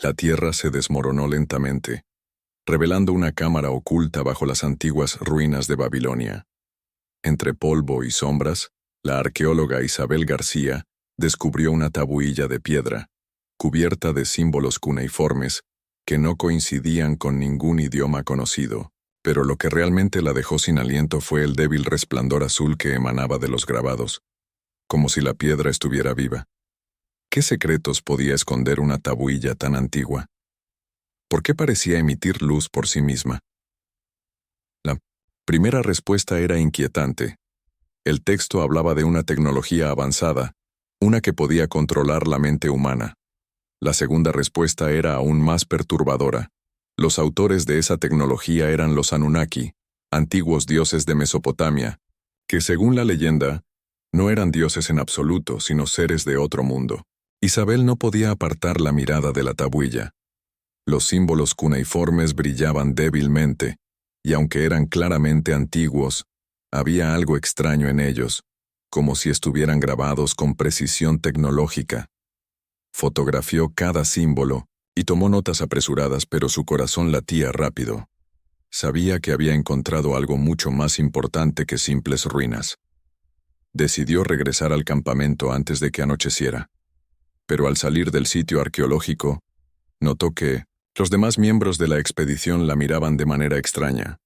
La tierra se desmoronó lentamente, revelando una cámara oculta bajo las antiguas ruinas de Babilonia. Entre polvo y sombras, la arqueóloga Isabel García descubrió una tabuilla de piedra, cubierta de símbolos cuneiformes que no coincidían con ningún idioma conocido, pero lo que realmente la dejó sin aliento fue el débil resplandor azul que emanaba de los grabados, como si la piedra estuviera viva. ¿Qué secretos podía esconder una tabuilla tan antigua? ¿Por qué parecía emitir luz por sí misma? La primera respuesta era inquietante. El texto hablaba de una tecnología avanzada, una que podía controlar la mente humana. La segunda respuesta era aún más perturbadora. Los autores de esa tecnología eran los Anunnaki, antiguos dioses de Mesopotamia, que según la leyenda, no eran dioses en absoluto, sino seres de otro mundo. Isabel no podía apartar la mirada de la tabuilla. Los símbolos cuneiformes brillaban débilmente, y aunque eran claramente antiguos, había algo extraño en ellos, como si estuvieran grabados con precisión tecnológica. Fotografió cada símbolo y tomó notas apresuradas, pero su corazón latía rápido. Sabía que había encontrado algo mucho más importante que simples ruinas. Decidió regresar al campamento antes de que anocheciera. Pero al salir del sitio arqueológico, notó que los demás miembros de la expedición la miraban de manera extraña.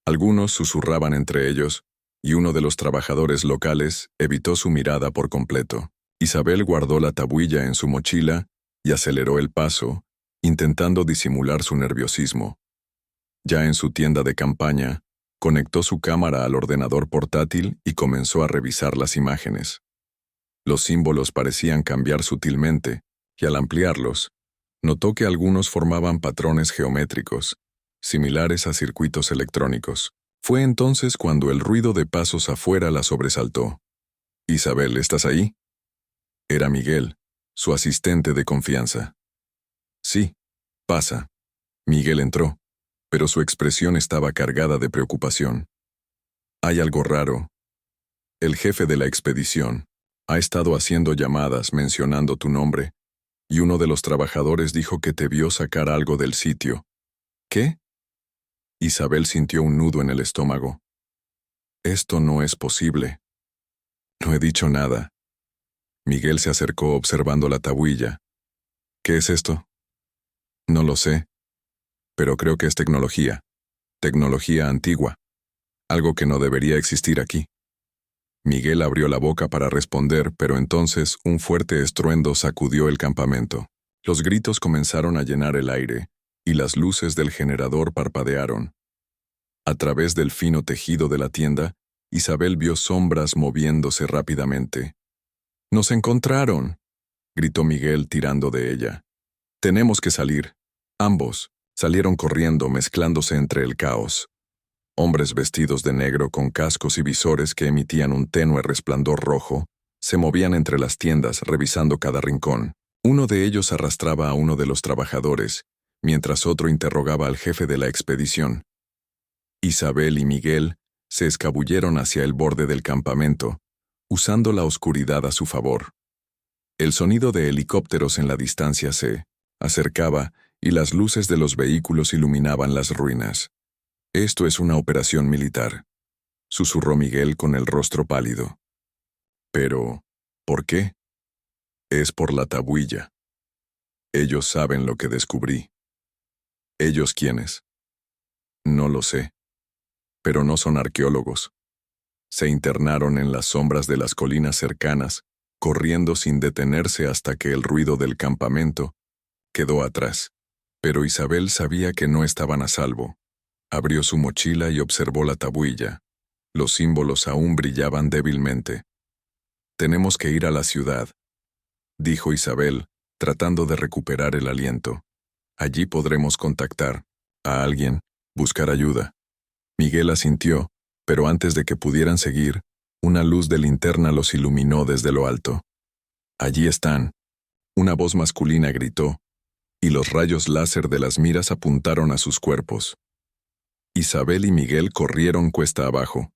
Algunos susurraban entre ellos, y uno de los trabajadores locales evitó su mirada por completo. Isabel guardó la tabuilla en su mochila y aceleró el paso, intentando disimular su nerviosismo. Ya en su tienda de campaña, conectó su cámara al ordenador portátil y comenzó a revisar las imágenes. Los símbolos parecían cambiar sutilmente, y al ampliarlos, notó que algunos formaban patrones geométricos, similares a circuitos electrónicos. Fue entonces cuando el ruido de pasos afuera la sobresaltó. «Isabel, ¿estás ahí?» Era Miguel, su asistente de confianza. «Sí, pasa». Miguel entró, pero su expresión estaba cargada de preocupación. «Hay algo raro. El jefe de la expedición ha estado haciendo llamadas mencionando tu nombre, y uno de los trabajadores dijo que te vio sacar algo del sitio». «¿Qué?» Isabel sintió un nudo en el estómago. «Esto no es posible». «No he dicho nada». Miguel se acercó observando la tabuilla. «¿Qué es esto?» «No lo sé, pero creo que es tecnología. Tecnología antigua. Algo que no debería existir aquí». Miguel abrió la boca para responder, pero entonces un fuerte estruendo sacudió el campamento. Los gritos comenzaron a llenar el aire, y las luces del generador parpadearon. A través del fino tejido de la tienda, Isabel vio sombras moviéndose rápidamente. «¡Nos encontraron!», gritó Miguel tirando de ella. «Tenemos que salir». Ambos salieron corriendo, mezclándose entre el caos. Hombres vestidos de negro con cascos y visores que emitían un tenue resplandor rojo se movían entre las tiendas revisando cada rincón. Uno de ellos arrastraba a uno de los trabajadores, mientras otro interrogaba al jefe de la expedición. Isabel y Miguel se escabulleron hacia el borde del campamento, usando la oscuridad a su favor. El sonido de helicópteros en la distancia se acercaba y las luces de los vehículos iluminaban las ruinas. «Esto es una operación militar», susurró Miguel con el rostro pálido. «Pero, ¿por qué?» «Es por la tabuilla. Ellos saben lo que descubrí». «¿Ellos quiénes?» «No lo sé. Pero no son arqueólogos. Se internaron en las sombras de las colinas cercanas, corriendo sin detenerse hasta que el ruido del campamento quedó atrás. Pero Isabel sabía que no estaban a salvo. Abrió su mochila y observó la tabuilla. Los símbolos aún brillaban débilmente. «Tenemos que ir a la ciudad», dijo Isabel, tratando de recuperar el aliento. «Allí podremos contactar a alguien, buscar ayuda». Miguel asintió, pero antes de que pudieran seguir, una luz de linterna los iluminó desde lo alto. «Allí están», una voz masculina gritó, y los rayos láser de las miras apuntaron a sus cuerpos. Isabel y Miguel corrieron cuesta abajo,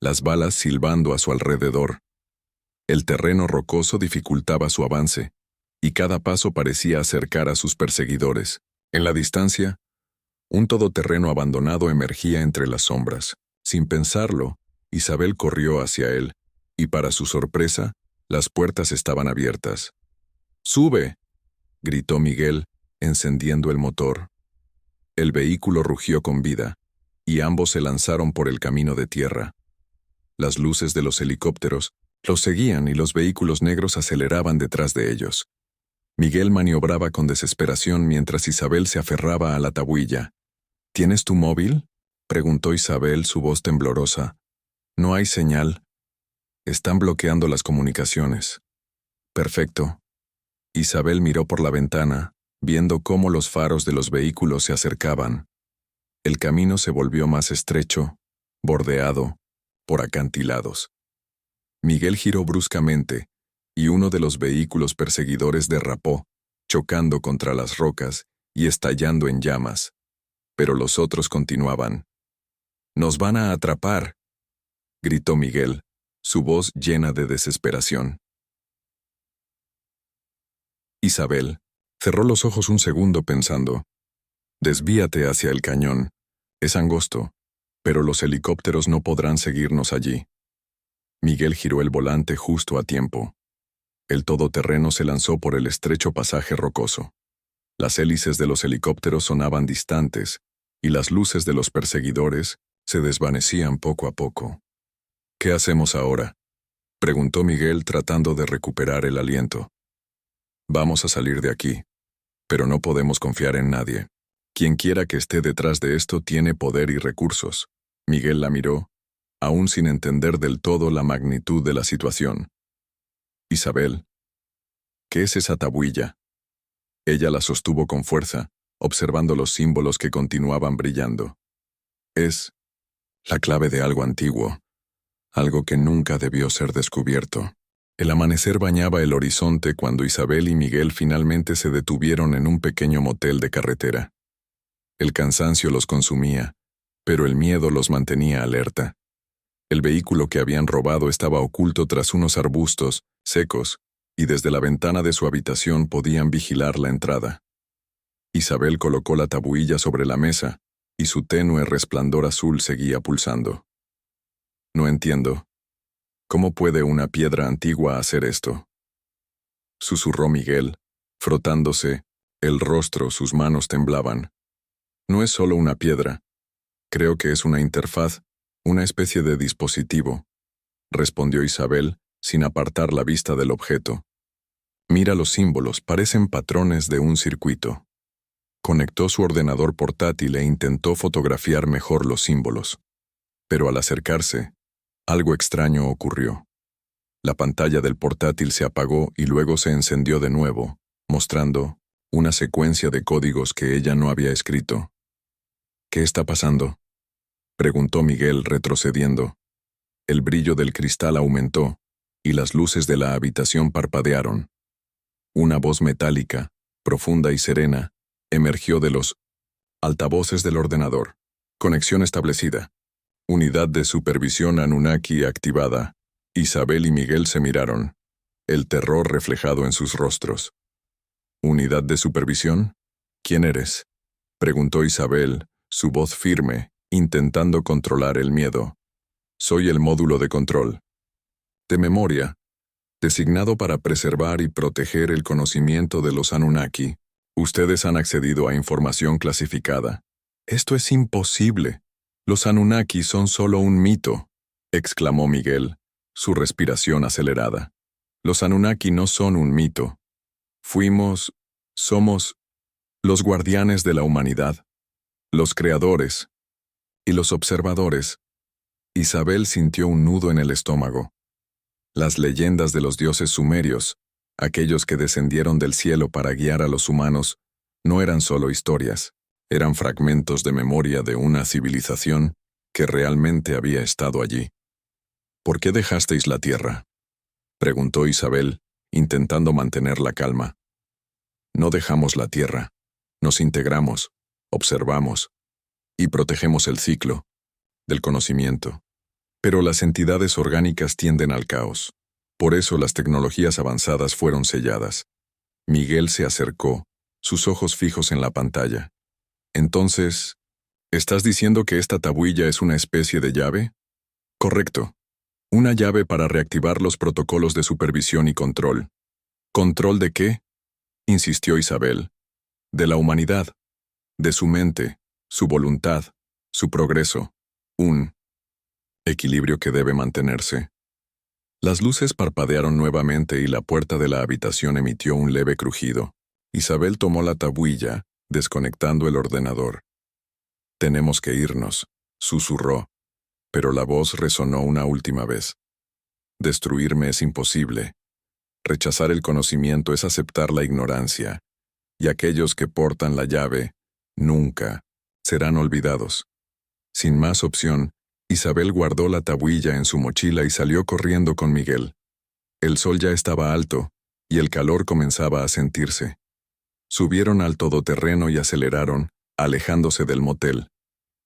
las balas silbando a su alrededor. El terreno rocoso dificultaba su avance, y cada paso parecía acercar a sus perseguidores. En la distancia, un todoterreno abandonado emergía entre las sombras. Sin pensarlo, Isabel corrió hacia él, y para su sorpresa, las puertas estaban abiertas. ¡Sube!, gritó Miguel, encendiendo el motor. El vehículo rugió con vida, y ambos se lanzaron por el camino de tierra. Las luces de los helicópteros los seguían y los vehículos negros aceleraban detrás de ellos. Miguel maniobraba con desesperación mientras Isabel se aferraba a la tabuilla. ¿Tienes tu móvil?, preguntó Isabel, su voz temblorosa. No hay señal. Están bloqueando las comunicaciones. Perfecto. Isabel miró por la ventana, viendo cómo los faros de los vehículos se acercaban. El camino se volvió más estrecho, bordeado por acantilados. Miguel giró bruscamente, y uno de los vehículos perseguidores derrapó, chocando contra las rocas y estallando en llamas. Pero los otros continuaban. «¡Nos van a atrapar!», gritó Miguel, su voz llena de desesperación. Isabel cerró los ojos un segundo pensando. «Desvíate hacia el cañón. Es angosto, pero los helicópteros no podrán seguirnos allí». Miguel giró el volante justo a tiempo. El todoterreno se lanzó por el estrecho pasaje rocoso. Las hélices de los helicópteros sonaban distantes, y las luces de los perseguidores se desvanecían poco a poco. «¿Qué hacemos ahora?», preguntó Miguel tratando de recuperar el aliento. «Vamos a salir de aquí, pero no podemos confiar en nadie. Quien quiera que esté detrás de esto tiene poder y recursos». Miguel la miró, aún sin entender del todo la magnitud de la situación. «Isabel, ¿qué es esa tabuilla?». Ella la sostuvo con fuerza, observando los símbolos que continuaban brillando. «Es la clave de algo antiguo, algo que nunca debió ser descubierto». El amanecer bañaba el horizonte cuando Isabel y Miguel finalmente se detuvieron en un pequeño motel de carretera. El cansancio los consumía, pero el miedo los mantenía alerta. El vehículo que habían robado estaba oculto tras unos arbustos secos, y desde la ventana de su habitación podían vigilar la entrada. Isabel colocó la tabuilla sobre la mesa, y su tenue resplandor azul seguía pulsando. «No entiendo. ¿Cómo puede una piedra antigua hacer esto?», susurró Miguel, frotándose el rostro, sus manos temblaban. «No es solo una piedra. Creo que es una interfaz, una especie de dispositivo», respondió Isabel, sin apartar la vista del objeto. «Mira los símbolos, parecen patrones de un circuito». Conectó su ordenador portátil e intentó fotografiar mejor los símbolos. Pero al acercarse, algo extraño ocurrió. La pantalla del portátil se apagó y luego se encendió de nuevo, mostrando una secuencia de códigos que ella no había escrito. «¿Qué está pasando?», preguntó Miguel retrocediendo. El brillo del cristal aumentó, y las luces de la habitación parpadearon. Una voz metálica, profunda y serena, emergió de los altavoces del ordenador. «Conexión establecida. Unidad de supervisión Anunnaki activada». Isabel y Miguel se miraron, el terror reflejado en sus rostros. «¿Unidad de supervisión? ¿Quién eres?», preguntó Isabel, su voz firme, intentando controlar el miedo. «Soy el módulo de control. De memoria, designado para preservar y proteger el conocimiento de los Anunnaki. Ustedes han accedido a información clasificada». «Esto es imposible. Los Anunnaki son solo un mito», exclamó Miguel, su respiración acelerada. «Los Anunnaki no son un mito. Somos los guardianes de la humanidad, los creadores y los observadores». Isabel sintió un nudo en el estómago. Las leyendas de los dioses sumerios, aquellos que descendieron del cielo para guiar a los humanos, no eran solo historias, eran fragmentos de memoria de una civilización que realmente había estado allí. «¿Por qué dejasteis la Tierra?», preguntó Isabel, intentando mantener la calma. «No dejamos la Tierra. Nos integramos, observamos y protegemos el ciclo del conocimiento. Pero las entidades orgánicas tienden al caos. Por eso las tecnologías avanzadas fueron selladas. Miguel se acercó, sus ojos fijos en la pantalla. Entonces, ¿estás diciendo que esta tabuilla es una especie de llave? Correcto. Una llave para reactivar los protocolos de supervisión y control. ¿Control de qué? Insistió Isabel. De la humanidad, de su mente, su voluntad, su progreso. Un equilibrio que debe mantenerse. Las luces parpadearon nuevamente y la puerta de la habitación emitió un leve crujido. Isabel tomó la tabuilla, desconectando el ordenador. Tenemos que irnos, susurró, pero la voz resonó una última vez. Destruirme es imposible. Rechazar el conocimiento es aceptar la ignorancia, y aquellos que portan la llave, nunca, serán olvidados. Sin más opción, Isabel guardó la tabuilla en su mochila y salió corriendo con Miguel. El sol ya estaba alto, y el calor comenzaba a sentirse. Subieron al todoterreno y aceleraron, alejándose del motel.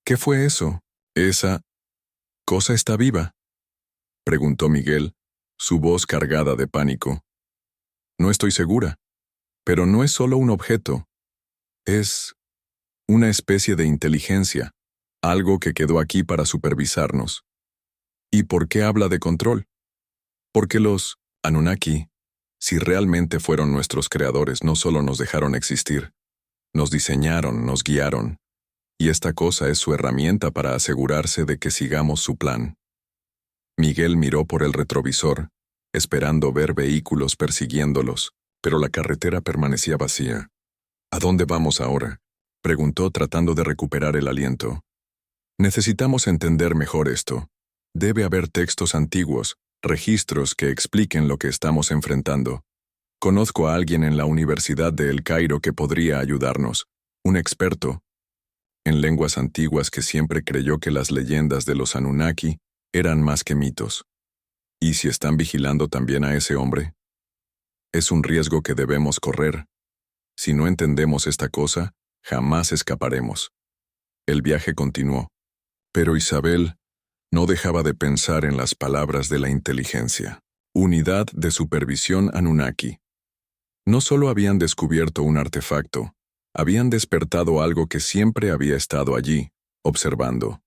¿Qué fue eso? ¿Esa cosa está viva?, preguntó Miguel, su voz cargada de pánico. No estoy segura, pero no es solo un objeto. Es una especie de inteligencia, algo que quedó aquí para supervisarnos. ¿Y por qué habla de control? Porque los Anunnaki, si realmente fueron nuestros creadores, no solo nos dejaron existir, nos diseñaron, nos guiaron, y esta cosa es su herramienta para asegurarse de que sigamos su plan. Miguel miró por el retrovisor, esperando ver vehículos persiguiéndolos, pero la carretera permanecía vacía. ¿A dónde vamos ahora?, preguntó tratando de recuperar el aliento. Necesitamos entender mejor esto. Debe haber textos antiguos, registros que expliquen lo que estamos enfrentando. Conozco a alguien en la Universidad de El Cairo que podría ayudarnos, un experto en lenguas antiguas que siempre creyó que las leyendas de los Anunnaki eran más que mitos. ¿Y si están vigilando también a ese hombre? Es un riesgo que debemos correr. Si no entendemos esta cosa, jamás escaparemos. El viaje continuó. Pero Isabel no dejaba de pensar en las palabras de la inteligencia. Unidad de Supervisión Anunnaki. No solo habían descubierto un artefacto, habían despertado algo que siempre había estado allí, observando.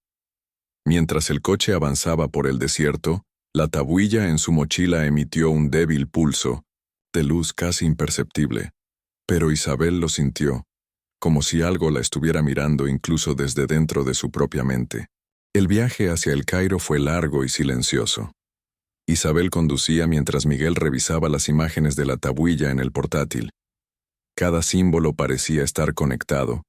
Mientras el coche avanzaba por el desierto, la tabuilla en su mochila emitió un débil pulso, de luz casi imperceptible. Pero Isabel lo sintió, como si algo la estuviera mirando incluso desde dentro de su propia mente. El viaje hacia El Cairo fue largo y silencioso. Isabel conducía mientras Miguel revisaba las imágenes de la tabuilla en el portátil. Cada símbolo parecía estar conectado,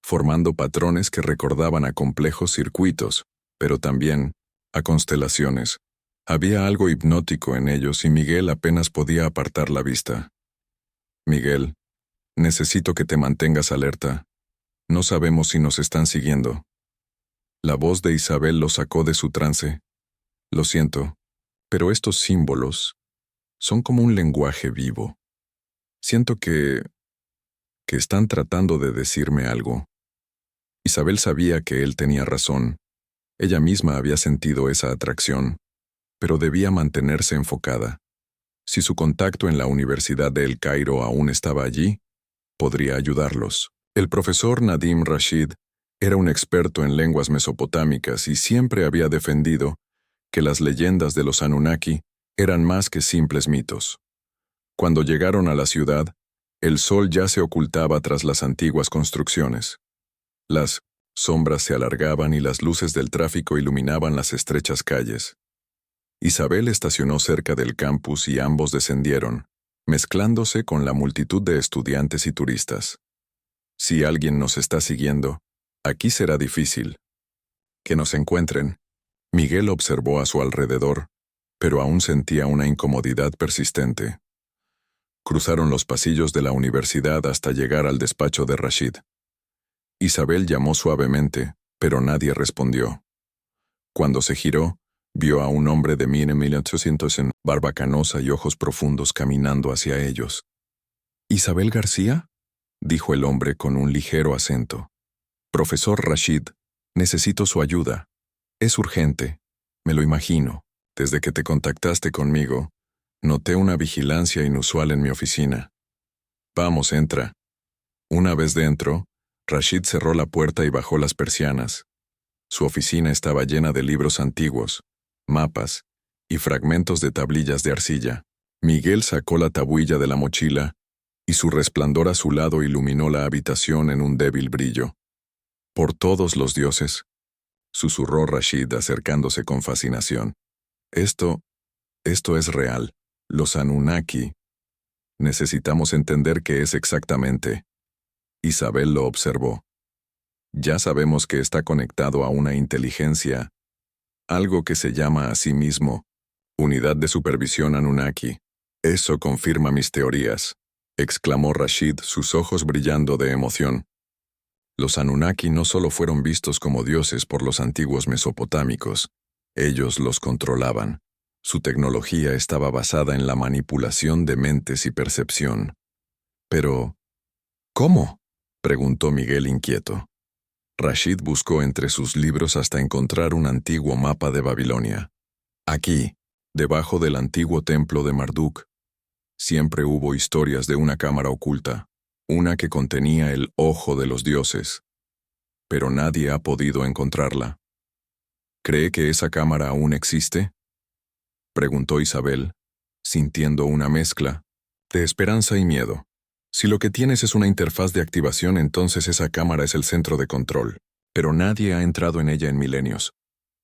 formando patrones que recordaban a complejos circuitos, pero también a constelaciones. Había algo hipnótico en ellos y Miguel apenas podía apartar la vista. Miguel, necesito que te mantengas alerta. No sabemos si nos están siguiendo. La voz de Isabel lo sacó de su trance. Lo siento, pero estos símbolos son como un lenguaje vivo. Siento que están tratando de decirme algo. Isabel sabía que él tenía razón. Ella misma había sentido esa atracción, pero debía mantenerse enfocada. Si su contacto en la Universidad de El Cairo aún estaba allí, podría ayudarlos. El profesor Nadim Rashid era un experto en lenguas mesopotámicas y siempre había defendido que las leyendas de los Anunnaki eran más que simples mitos. Cuando llegaron a la ciudad, el sol ya se ocultaba tras las antiguas construcciones. Las sombras se alargaban y las luces del tráfico iluminaban las estrechas calles. Isabel estacionó cerca del campus y ambos descendieron, mezclándose con la multitud de estudiantes y turistas. Si alguien nos está siguiendo, aquí será difícil que nos encuentren. Miguel observó a su alrededor, pero aún sentía una incomodidad persistente. Cruzaron los pasillos de la universidad hasta llegar al despacho de Rashid. Isabel llamó suavemente, pero nadie respondió. Cuando se giró, vio a un hombre de 1800 en barba canosa y ojos profundos caminando hacia ellos. «¿Isabel García?», dijo el hombre con un ligero acento. «Profesor Rashid, necesito su ayuda. Es urgente, me lo imagino. Desde que te contactaste conmigo, noté una vigilancia inusual en mi oficina. Vamos, entra. Una vez dentro, Rashid cerró la puerta y bajó las persianas. Su oficina estaba llena de libros antiguos, mapas y fragmentos de tablillas de arcilla. Miguel sacó la tabuilla de la mochila y su resplandor azulado iluminó la habitación en un débil brillo. «Por todos los dioses», susurró Rashid acercándose con fascinación. Esto es real. Los Anunnaki. Necesitamos entender qué es exactamente». Isabel lo observó. «Ya sabemos que está conectado a una inteligencia, algo que se llama a sí mismo Unidad de Supervisión Anunnaki. Eso confirma mis teorías», exclamó Rashid, sus ojos brillando de emoción. Los Anunnaki no solo fueron vistos como dioses por los antiguos mesopotámicos, ellos los controlaban. Su tecnología estaba basada en la manipulación de mentes y percepción. «Pero, ¿cómo?», preguntó Miguel inquieto. Rashid buscó entre sus libros hasta encontrar un antiguo mapa de Babilonia. Aquí, debajo del antiguo templo de Marduk, siempre hubo historias de una cámara oculta, una que contenía el ojo de los dioses. Pero nadie ha podido encontrarla. «¿Cree que esa cámara aún existe?», preguntó Isabel, sintiendo una mezcla de esperanza y miedo. «Si lo que tienes es una interfaz de activación, entonces esa cámara es el centro de control. Pero nadie ha entrado en ella en milenios.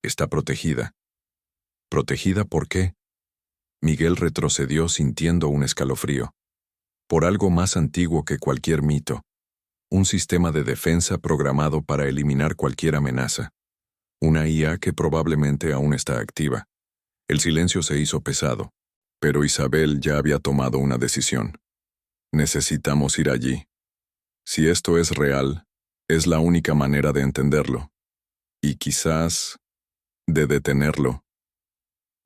Está protegida». «¿Protegida por qué?». Miguel retrocedió sintiendo un escalofrío. «Por algo más antiguo que cualquier mito. Un sistema de defensa programado para eliminar cualquier amenaza. Una IA que probablemente aún está activa». El silencio se hizo pesado, pero Isabel ya había tomado una decisión. «Necesitamos ir allí. Si esto es real, es la única manera de entenderlo. Y quizás de detenerlo».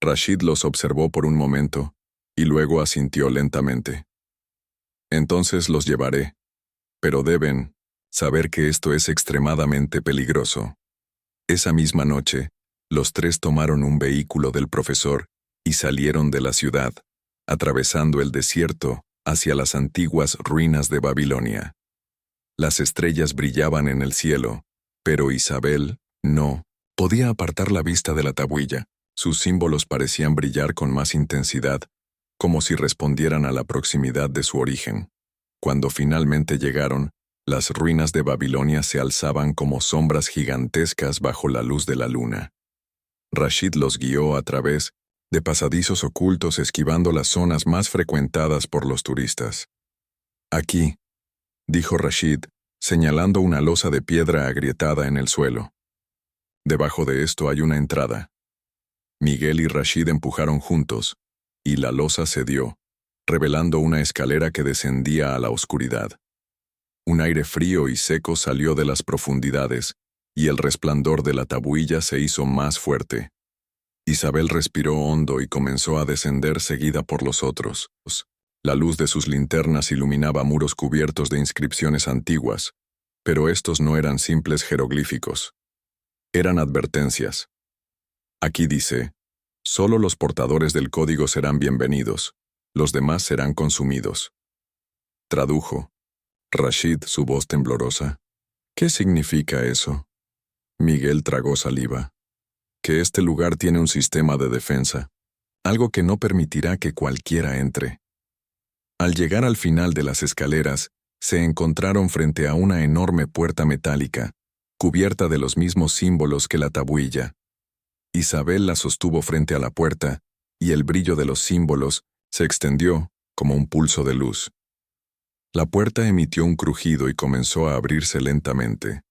Rashid los observó por un momento, y luego asintió lentamente. «Entonces los llevaré, pero deben saber que esto es extremadamente peligroso». Esa misma noche, los tres tomaron un vehículo del profesor y salieron de la ciudad, atravesando el desierto hacia las antiguas ruinas de Babilonia. Las estrellas brillaban en el cielo, pero Isabel no podía apartar la vista de la tabuilla. Sus símbolos parecían brillar con más intensidad, como si respondieran a la proximidad de su origen. Cuando finalmente llegaron, las ruinas de Babilonia se alzaban como sombras gigantescas bajo la luz de la luna. Rashid los guió a través de pasadizos ocultos, esquivando las zonas más frecuentadas por los turistas. «Aquí», dijo Rashid, señalando una losa de piedra agrietada en el suelo. «Debajo de esto hay una entrada». Miguel y Rashid empujaron juntos, y la losa cedió, revelando una escalera que descendía a la oscuridad. Un aire frío y seco salió de las profundidades, y el resplandor de la tabuilla se hizo más fuerte. Isabel respiró hondo y comenzó a descender seguida por los otros. La luz de sus linternas iluminaba muros cubiertos de inscripciones antiguas, pero estos no eran simples jeroglíficos. Eran advertencias. Aquí dice: «Solo los portadores del código serán bienvenidos, los demás serán consumidos». Tradujo Rashid, su voz temblorosa. «¿Qué significa eso?». Miguel tragó saliva. «Que este lugar tiene un sistema de defensa, algo que no permitirá que cualquiera entre». Al llegar al final de las escaleras, se encontraron frente a una enorme puerta metálica, cubierta de los mismos símbolos que la tabuilla. Isabel la sostuvo frente a la puerta, y el brillo de los símbolos se extendió como un pulso de luz. La puerta emitió un crujido y comenzó a abrirse lentamente.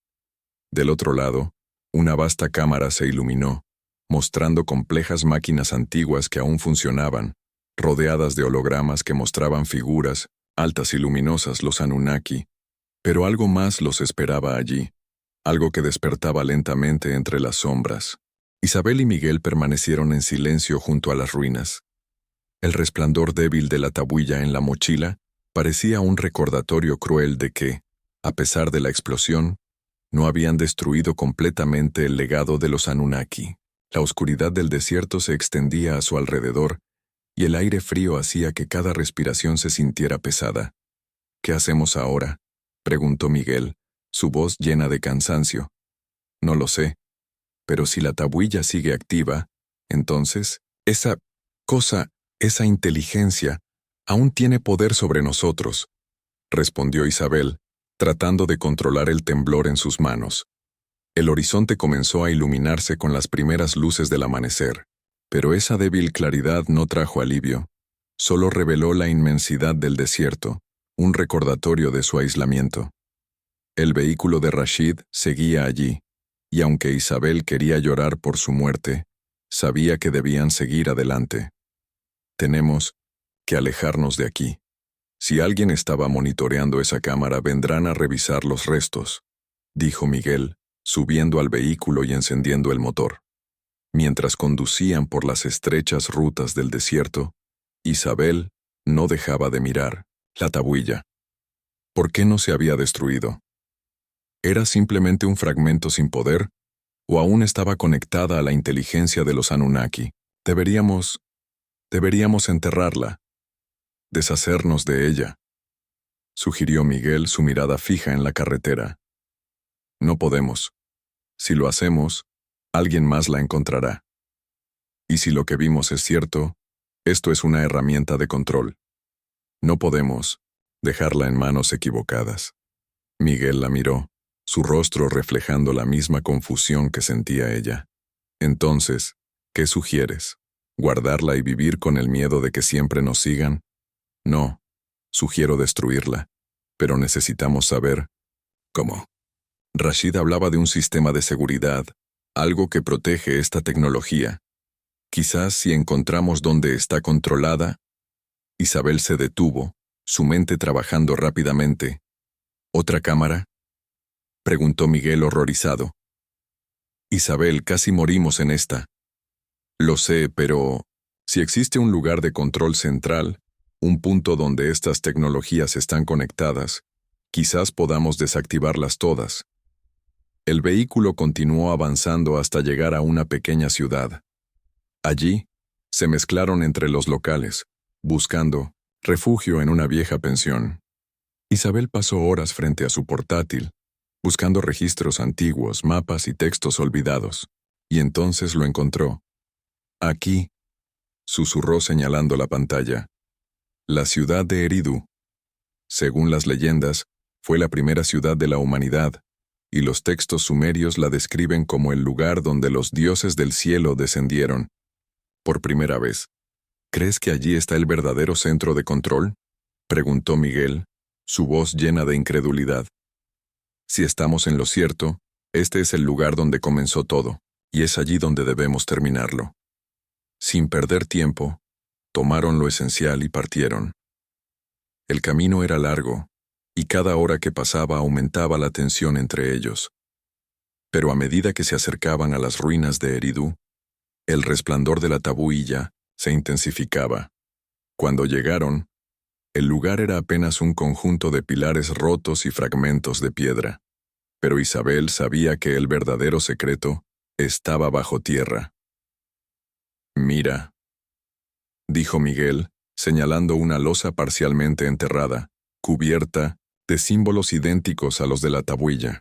Del otro lado, una vasta cámara se iluminó, mostrando complejas máquinas antiguas que aún funcionaban, rodeadas de hologramas que mostraban figuras, altas y luminosas, los Anunnaki. Pero algo más los esperaba allí, algo que despertaba lentamente entre las sombras. Isabel y Miguel permanecieron en silencio junto a las ruinas. El resplandor débil de la tabuilla en la mochila parecía un recordatorio cruel de que, a pesar de la explosión, no habían destruido completamente el legado de los Anunnaki. La oscuridad del desierto se extendía a su alrededor, y el aire frío hacía que cada respiración se sintiera pesada. ¿Qué hacemos ahora?, preguntó Miguel, su voz llena de cansancio. No lo sé, pero si la tabuilla sigue activa, entonces, esa cosa, esa inteligencia, aún tiene poder sobre nosotros, respondió Isabel, tratando de controlar el temblor en sus manos. El horizonte comenzó a iluminarse con las primeras luces del amanecer, pero esa débil claridad no trajo alivio, solo reveló la inmensidad del desierto, un recordatorio de su aislamiento. El vehículo de Rashid seguía allí, y aunque Isabel quería llorar por su muerte, sabía que debían seguir adelante. Tenemos que alejarnos de aquí. Si alguien estaba monitoreando esa cámara, vendrán a revisar los restos, dijo Miguel, subiendo al vehículo y encendiendo el motor. Mientras conducían por las estrechas rutas del desierto, Isabel no dejaba de mirar la tabuilla. ¿Por qué no se había destruido? ¿Era simplemente un fragmento sin poder? ¿O aún estaba conectada a la inteligencia de los Anunnaki? Deberíamos enterrarla, deshacernos de ella, sugirió Miguel, su mirada fija en la carretera. No podemos. Si lo hacemos, alguien más la encontrará. Y si lo que vimos es cierto, esto es una herramienta de control. No podemos dejarla en manos equivocadas. Miguel la miró, su rostro reflejando la misma confusión que sentía ella. Entonces, ¿qué sugieres? ¿Guardarla y vivir con el miedo de que siempre nos sigan? No, sugiero destruirla, pero necesitamos saber cómo. Rashid hablaba de un sistema de seguridad, algo que protege esta tecnología. Quizás si encontramos dónde está controlada. Isabel se detuvo, su mente trabajando rápidamente. ¿Otra cámara?, preguntó Miguel horrorizado. Isabel, casi morimos en esta. Lo sé, pero si existe un lugar de control central, un punto donde estas tecnologías están conectadas, quizás podamos desactivarlas todas. El vehículo continuó avanzando hasta llegar a una pequeña ciudad. Allí, se mezclaron entre los locales, buscando refugio en una vieja pensión. Isabel pasó horas frente a su portátil, buscando registros antiguos, mapas y textos olvidados, y entonces lo encontró. Aquí, susurró señalando la pantalla. La ciudad de Eridu. Según las leyendas, fue la primera ciudad de la humanidad, y los textos sumerios la describen como el lugar donde los dioses del cielo descendieron. Por primera vez. ¿Crees que allí está el verdadero centro de control?, preguntó Miguel, su voz llena de incredulidad. Si estamos en lo cierto, este es el lugar donde comenzó todo, y es allí donde debemos terminarlo. Sin perder tiempo, tomaron lo esencial y partieron. El camino era largo, y cada hora que pasaba aumentaba la tensión entre ellos. Pero a medida que se acercaban a las ruinas de Eridu, el resplandor de la tabuilla se intensificaba. Cuando llegaron, el lugar era apenas un conjunto de pilares rotos y fragmentos de piedra. Pero Isabel sabía que el verdadero secreto estaba bajo tierra. Mira, dijo Miguel, señalando una losa parcialmente enterrada, cubierta de símbolos idénticos a los de la tabuilla.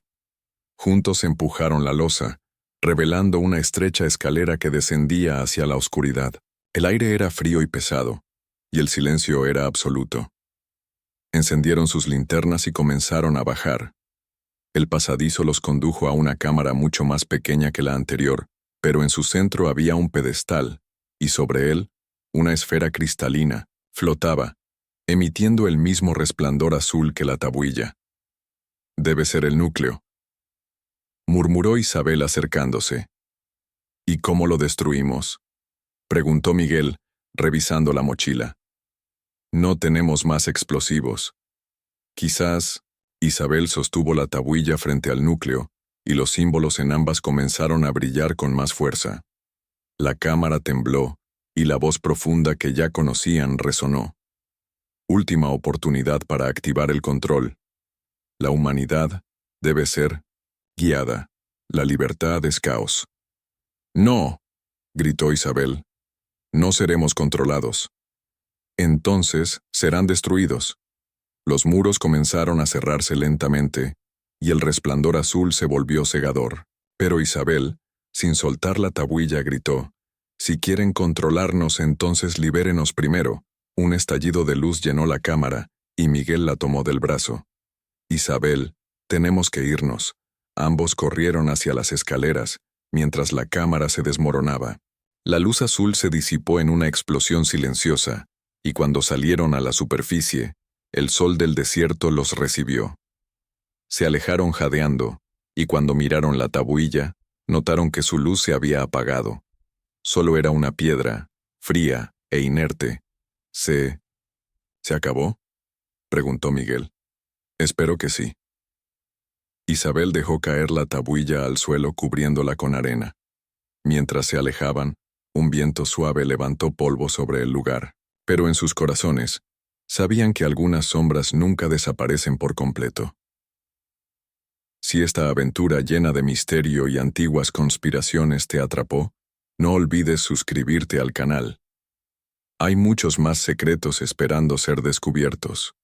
Juntos empujaron la losa, revelando una estrecha escalera que descendía hacia la oscuridad. El aire era frío y pesado, y el silencio era absoluto. Encendieron sus linternas y comenzaron a bajar. El pasadizo los condujo a una cámara mucho más pequeña que la anterior, pero en su centro había un pedestal, y sobre él, una esfera cristalina, flotaba, emitiendo el mismo resplandor azul que la tabuilla. Debe ser el núcleo, murmuró Isabel acercándose. ¿Y cómo lo destruimos?, preguntó Miguel, revisando la mochila. No tenemos más explosivos. Quizás. Isabel sostuvo la tabuilla frente al núcleo, y los símbolos en ambas comenzaron a brillar con más fuerza. La cámara tembló, y la voz profunda que ya conocían resonó. Última oportunidad para activar el control. La humanidad debe ser guiada. La libertad es caos. No, gritó Isabel. No seremos controlados. Entonces serán destruidos. Los muros comenzaron a cerrarse lentamente, y el resplandor azul se volvió cegador. Pero Isabel, sin soltar la tabuilla, gritó: «Si quieren controlarnos, entonces libérenos primero». Un estallido de luz llenó la cámara, y Miguel la tomó del brazo. «Isabel, tenemos que irnos». Ambos corrieron hacia las escaleras, mientras la cámara se desmoronaba. La luz azul se disipó en una explosión silenciosa, y cuando salieron a la superficie, el sol del desierto los recibió. Se alejaron jadeando, y cuando miraron la tabuilla, notaron que su luz se había apagado. Solo era una piedra, fría e inerte. ¿Se acabó?», preguntó Miguel. «Espero que sí». Isabel dejó caer la tabuilla al suelo cubriéndola con arena. Mientras se alejaban, un viento suave levantó polvo sobre el lugar, pero en sus corazones, sabían que algunas sombras nunca desaparecen por completo. Si esta aventura llena de misterio y antiguas conspiraciones te atrapó, no olvides suscribirte al canal. Hay muchos más secretos esperando ser descubiertos.